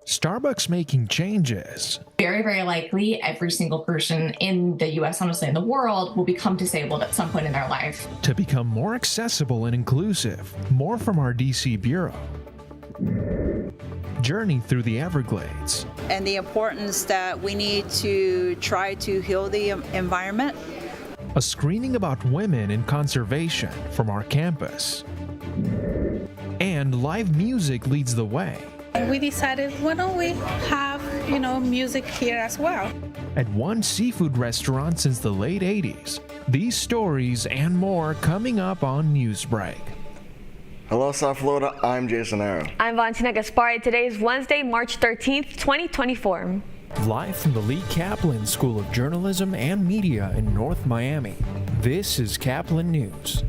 Starbucks making changes. Very, very likely every single person in the US, honestly in the world, will become disabled at some point in their life. To become more accessible and inclusive. More from our DC Bureau. Journey through the Everglades. And the importance that we need to try to heal the environment. A screening about women in conservation from our campus. And live music leads the way. And we decided, why don't we have, music here as well? At one seafood restaurant since the late 80s. These stories and more coming up on Newsbreak. Hello, South Florida. I'm Jason Arrow. I'm Valentina Gaspari. Today is Wednesday, March 13th, 2024. Live from the Lee Caplin School of Journalism and Media in North Miami. This is Caplin News.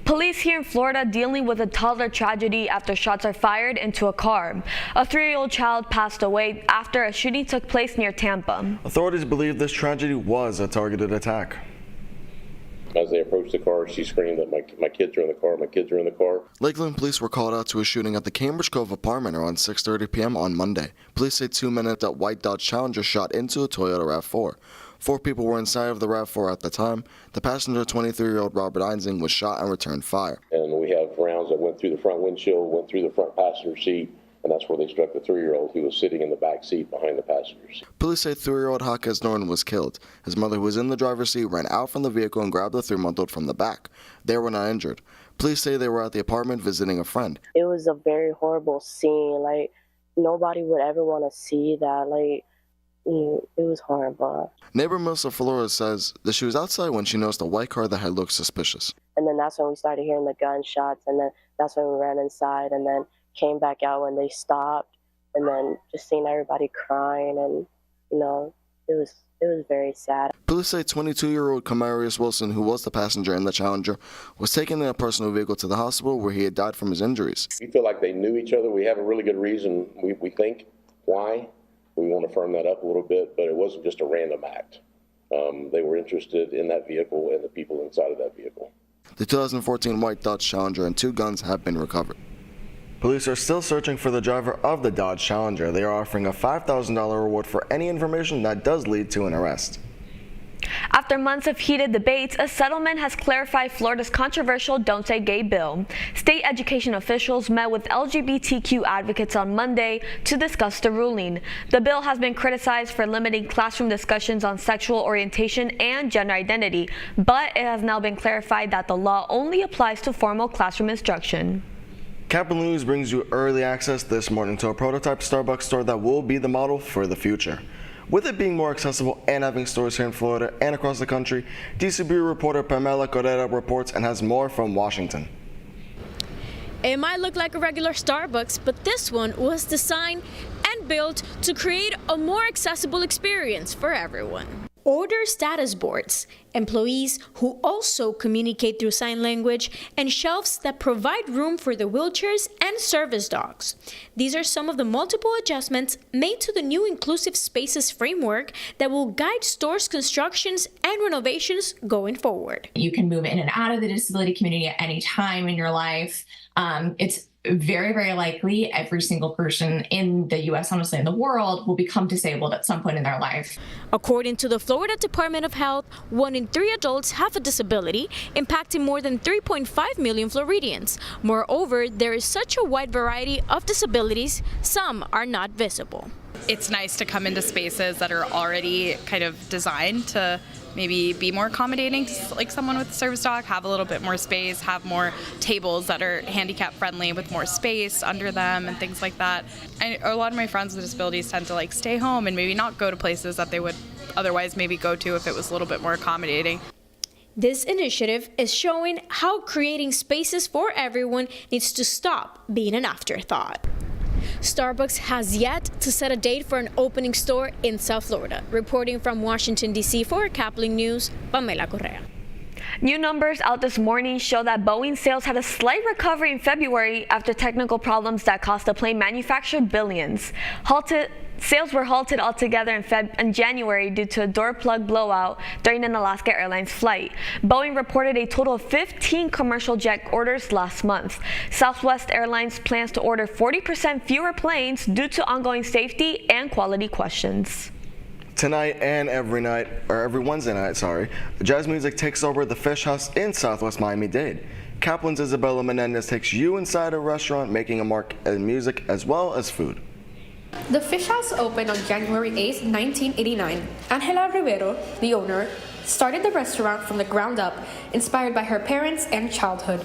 Police here in Florida dealing with a toddler tragedy after shots are fired into a car. A 3-year-old child passed away after a shooting took place near Tampa. Authorities believe this tragedy was a targeted attack. As they approached the car, she screamed that my kids are in the car, my kids are in the car. Lakeland police were called out to a shooting at the Cambridge Cove apartment around 6:30 p.m. on Monday. Police say 2 men in a white Dodge Challenger shot into a Toyota RAV4. 4 people were inside of the RAV4 at the time. The passenger, 23-year-old Robert Einsing, was shot and returned fire. And we have rounds that went through the front windshield, went through the front passenger seat, and that's where they struck the 3-year-old who was sitting in the back seat behind the passengers. Police say 3-year-old Jaquez Norton was killed. His mother, who was in the driver's seat, ran out from the vehicle and grabbed the 3-month-old from the back. They were not injured. Police say they were at the apartment visiting a friend. It was a very horrible scene. Nobody would ever want to see that. It was horrible. Neighbor Melissa Flores says that she was outside when she noticed a white car that had looked suspicious. And then that's when we started hearing the gunshots, and then that's when we ran inside, and then came back out when they stopped, and then just seeing everybody crying, and it was very sad. Police say 22-year-old Camarius Wilson, who was the passenger in the Challenger, was taken in a personal vehicle to the hospital where he had died from his injuries. We feel like they knew each other. We have a really good reason, we think, why. We want to firm that up a little bit, but it wasn't just a random act. They were interested in that vehicle and the people inside of that vehicle. The 2014 white Dodge Challenger and 2 guns have been recovered. Police are still searching for the driver of the Dodge Challenger. They are offering a $5,000 reward for any information that does lead to an arrest. After months of heated debates, a settlement has clarified Florida's controversial Don't Say Gay bill. State education officials met with LGBTQ advocates on Monday to discuss the ruling. The bill has been criticized for limiting classroom discussions on sexual orientation and gender identity, but it has now been clarified that the law only applies to formal classroom instruction. Caplin News brings you early access this morning to a prototype Starbucks store that will be the model for the future. With it being more accessible and having stores here in Florida and across the country, DC Bureau reporter Pamela Correa reports and has more from Washington. It might look like a regular Starbucks, but this one was designed and built to create a more accessible experience for everyone. Order status boards, employees who also communicate through sign language, and shelves that provide room for the wheelchairs and service dogs. These are some of the multiple adjustments made to the new Inclusive Spaces framework that will guide stores' constructions and renovations going forward. You can move in and out of the disability community at any time in your life. It's very, very likely every single person in the US, honestly in the world, will become disabled at some point in their life. According to the Florida Department of Health, 1 in 3 adults have a disability, impacting more than 3.5 million Floridians. Moreover, there is such a wide variety of disabilities, some are not visible. It's nice to come into spaces that are already kind of designed to maybe be more accommodating to like someone with a service dog, have a little bit more space, have more tables that are handicap friendly with more space under them and things like that. A lot of my friends with disabilities tend to stay home and maybe not go to places that they would otherwise maybe go to if it was a little bit more accommodating. This initiative is showing how creating spaces for everyone needs to stop being an afterthought. Starbucks has yet to set a date for an opening store in South Florida. Reporting from Washington, D.C. for Caplin News, Pamela Correa. New numbers out this morning show that Boeing sales had a slight recovery in February after technical problems that cost the plane manufacturer billions. Sales were halted altogether in January due to a door plug blowout during an Alaska Airlines flight. Boeing reported a total of 15 commercial jet orders last month. Southwest Airlines plans to order 40% fewer planes due to ongoing safety and quality questions. Tonight and every Wednesday night, jazz music takes over the Fish House in Southwest Miami-Dade. Caplin's Isabella Menendez takes you inside a restaurant, making a mark in music as well as food. The Fish House opened on January 8, 1989. Angela Rivero, the owner, started the restaurant from the ground up, inspired by her parents and childhood.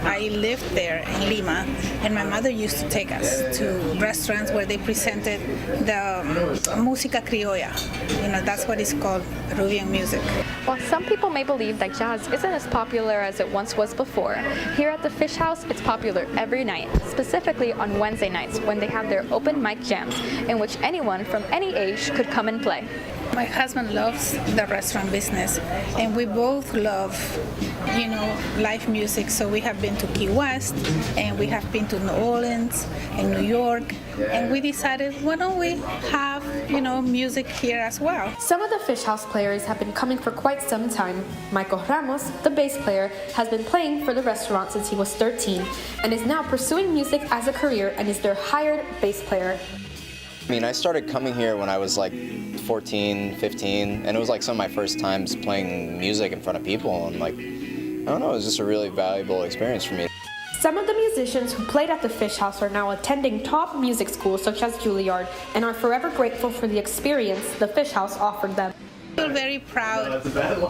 I lived there in Lima, and my mother used to take us to restaurants where they presented the música criolla. That's what it's called, Peruvian music. While some people may believe that jazz isn't as popular as it once was before, here at the Fish House, it's popular every night, specifically on Wednesday nights when they have their open mic jams, in which anyone from any age could come and play. My husband loves the restaurant business, and we both love, live music. So we have been to Key West, and we have been to New Orleans and New York, and we decided, why don't we have, music here as well? Some of the Fish House players have been coming for quite some time. Michael Ramos, the bass player, has been playing for the restaurant since he was 13, and is now pursuing music as a career and is their hired bass player. I started coming here when I was like 14, 15, and it was like some of my first times playing music in front of people, and I don't know, it was just a really valuable experience for me. Some of the musicians who played at the Fish House are now attending top music schools such as Juilliard and are forever grateful for the experience the Fish House offered them. I feel very proud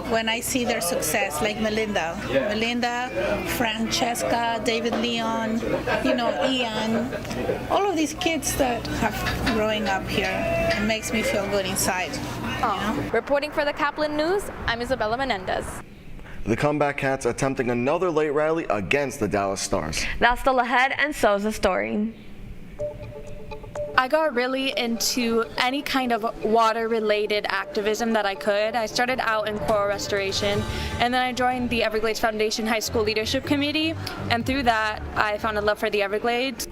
when I see their success, like Melinda, Francesca, David Leon, Ian, all of these kids that have growing up here. It makes me feel good inside. Reporting for the Caplin News, I'm Isabella Menendez. The Comeback Cats attempting another late rally against the Dallas Stars. That's still ahead, and so's the story. I got really into any kind of water-related activism that I could. I started out in coral restoration, and then I joined the Everglades Foundation High School Leadership Committee, and through that, I found a love for the Everglades.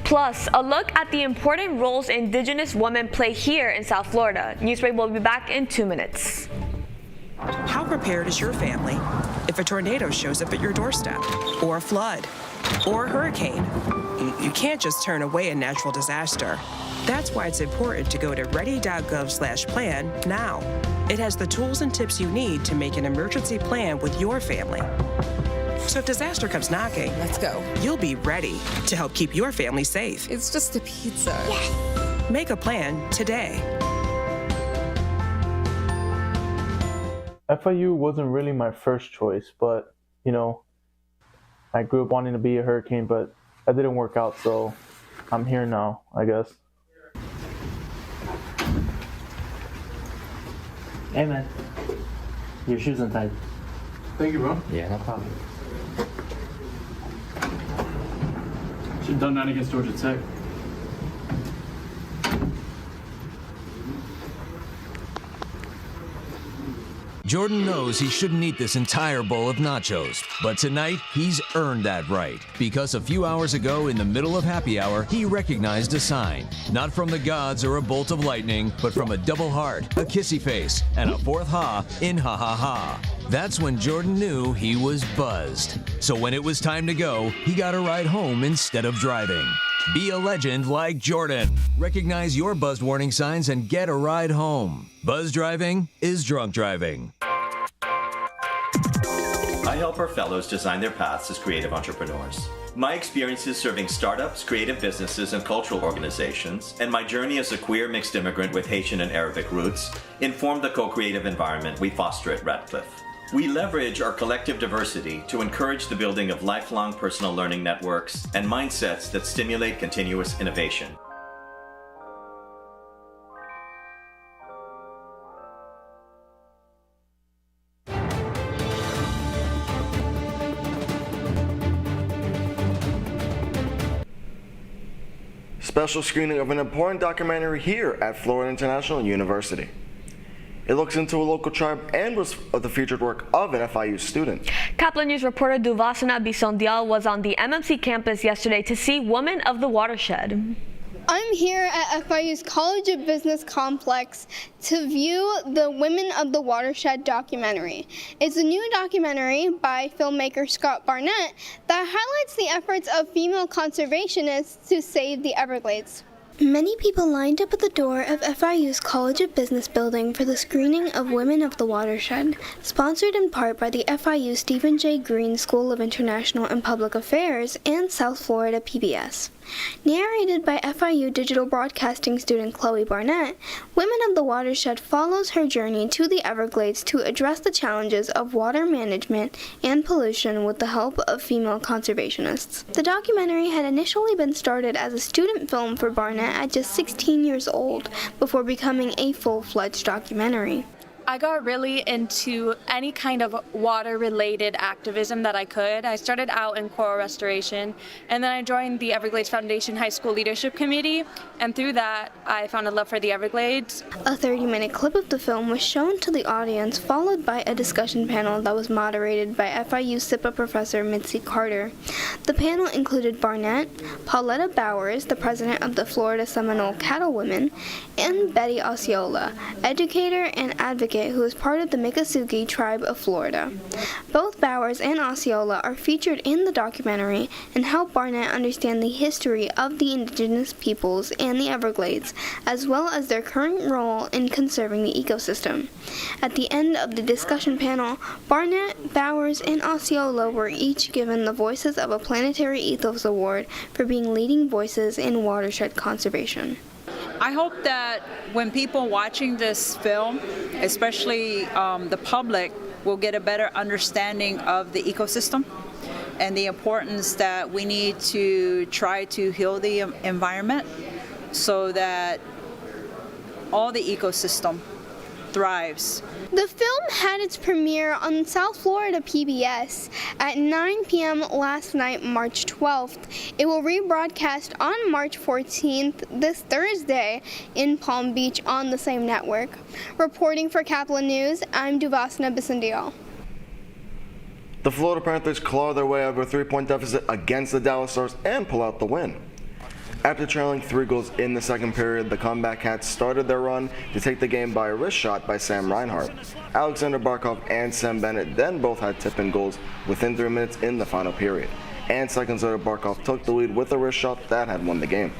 Plus, a look at the important roles Indigenous women play here in South Florida. Newsbreak will be back in 2 minutes. How prepared is your family if a tornado shows up at your doorstep, or a flood, or a hurricane? You can't just turn away a natural disaster. That's why it's important to go to ready.gov/plan now. It has the tools and tips you need to make an emergency plan with your family. So if disaster comes knocking, let's go. You'll be ready to help keep your family safe. It's just a pizza. Yes. Make a plan today. FIU wasn't really my first choice, but, I grew up wanting to be a Hurricane, but that didn't work out, so I'm here now, I guess. Hey, man. Your shoes untied. Thank you, bro. Yeah, no problem. Should have done that against Georgia Tech. Jordan knows he shouldn't eat this entire bowl of nachos, but tonight he's earned that right because a few hours ago in the middle of happy hour, he recognized a sign. Not from the gods or a bolt of lightning, but from a double heart, a kissy face, and a fourth ha in ha ha ha. That's when Jordan knew he was buzzed. So when it was time to go, he got a ride home instead of driving. Be a legend like Jordan. Recognize your buzzed warning signs and get a ride home. Buzz driving is drunk driving. I help our fellows design their paths as creative entrepreneurs. My experiences serving startups, creative businesses, and cultural organizations, and my journey as a queer mixed immigrant with Haitian and Arabic roots, inform the co-creative environment we foster at Radcliffe. We leverage our collective diversity to encourage the building of lifelong personal learning networks and mindsets that stimulate continuous innovation. Special screening of an important documentary here at Florida International University. It looks into a local tribe and was the featured work of an FIU student. Caplin News reporter Duvasana Bisondial was on the MMC campus yesterday to see Women of the Watershed. I'm here at FIU's College of Business complex to view the Women of the Watershed documentary. It's a new documentary by filmmaker Scott Barnett that highlights the efforts of female conservationists to save the Everglades. Many people lined up at the door of FIU's College of Business building for the screening of Women of the Watershed, sponsored in part by the FIU Stephen J. Green School of International and Public Affairs and South Florida PBS. Narrated by FIU digital broadcasting student Chloe Barnett, Women of the Watershed follows her journey to the Everglades to address the challenges of water management and pollution with the help of female conservationists. The documentary had initially been started as a student film for Barnett at just 16 years old before becoming a full-fledged documentary. I got really into any kind of water-related activism that I could. I started out in coral restoration, and then I joined the Everglades Foundation High School Leadership Committee, and through that, I found a love for the Everglades. A 30-minute clip of the film was shown to the audience, followed by a discussion panel that was moderated by FIU SIPA professor Mitzi Carter. The panel included Barnett, Pauletta Bowers, the president of the Florida Seminole Cattlewomen, and Betty Osceola, educator and advocate who is part of the Miccosukee tribe of Florida. Both Bowers and Osceola are featured in the documentary and help Barnett understand the history of the indigenous peoples and the Everglades, as well as their current role in conserving the ecosystem. At the end of the discussion panel, Barnett, Bowers, and Osceola were each given the Voices of a Planetary Ethos Award for being leading voices in watershed conservation. I hope that when people watching this film, especially the public, will get a better understanding of the ecosystem and the importance that we need to try to heal the environment so that all the ecosystem thrives. The film had its premiere on South Florida PBS at 9 p.m. last night, March 12th. It will rebroadcast on March 14th, this Thursday, in Palm Beach on the same network. Reporting for Caplin News, I'm Duvasana Bisandial. The Florida Panthers claw their way out of a 3-point deficit against the Dallas Stars and pull out the win. After trailing 3 goals in the second period, the comeback Cats started their run to take the game by a wrist shot by Sam Reinhart. Alexander Barkov and Sam Bennett then both had tip-in goals within 3 minutes in the final period. And seconds later, Barkov took the lead with a wrist shot that had won the game.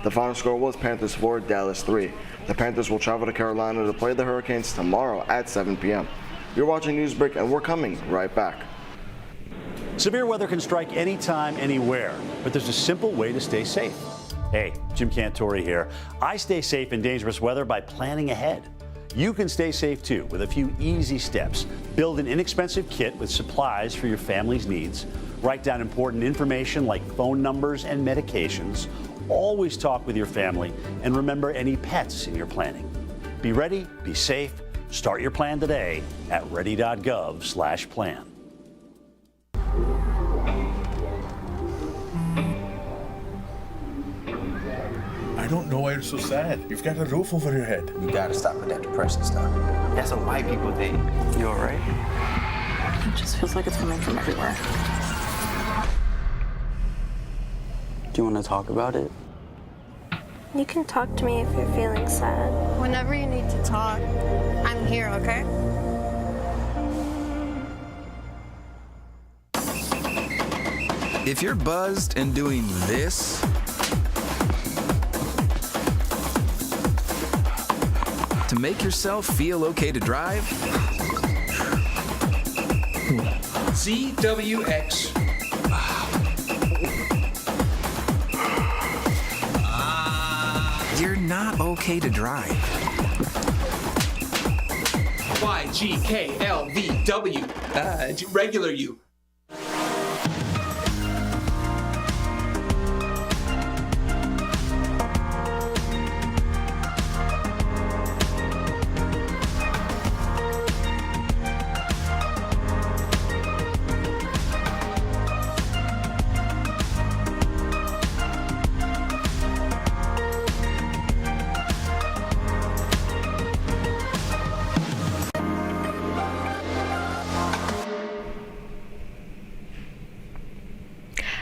The final score was Panthers 4, Dallas 3. The Panthers will travel to Carolina to play the Hurricanes tomorrow at 7 p.m. You're watching Newsbreak, and we're coming right back. Severe weather can strike anytime, anywhere, but there's a simple way to stay safe. Hey, Jim Cantori here. I stay safe in dangerous weather by planning ahead. You can stay safe too with a few easy steps. Build an inexpensive kit with supplies for your family's needs. Write down important information like phone numbers and medications. Always talk with your family and remember any pets in your planning. Be ready, be safe. Start your plan today at ready.gov/plan. I don't know why you're so sad. You've got a roof over your head. You gotta stop with that depression stuff. That's what white people think. You all right? It just feels like it's coming from everywhere. Do you want to talk about it? You can talk to me if you're feeling sad. Whenever you need to talk, I'm here, okay? If you're buzzed and doing this, to make yourself feel okay to drive, CWX. You're not okay to drive. YGKLVW. Regular you.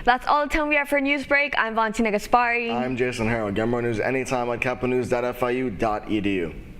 That's all the time we have for Newsbreak. I'm Valentina Gaspari. I'm Jason Harrell. Get more news anytime at caplinnews.fiu.edu.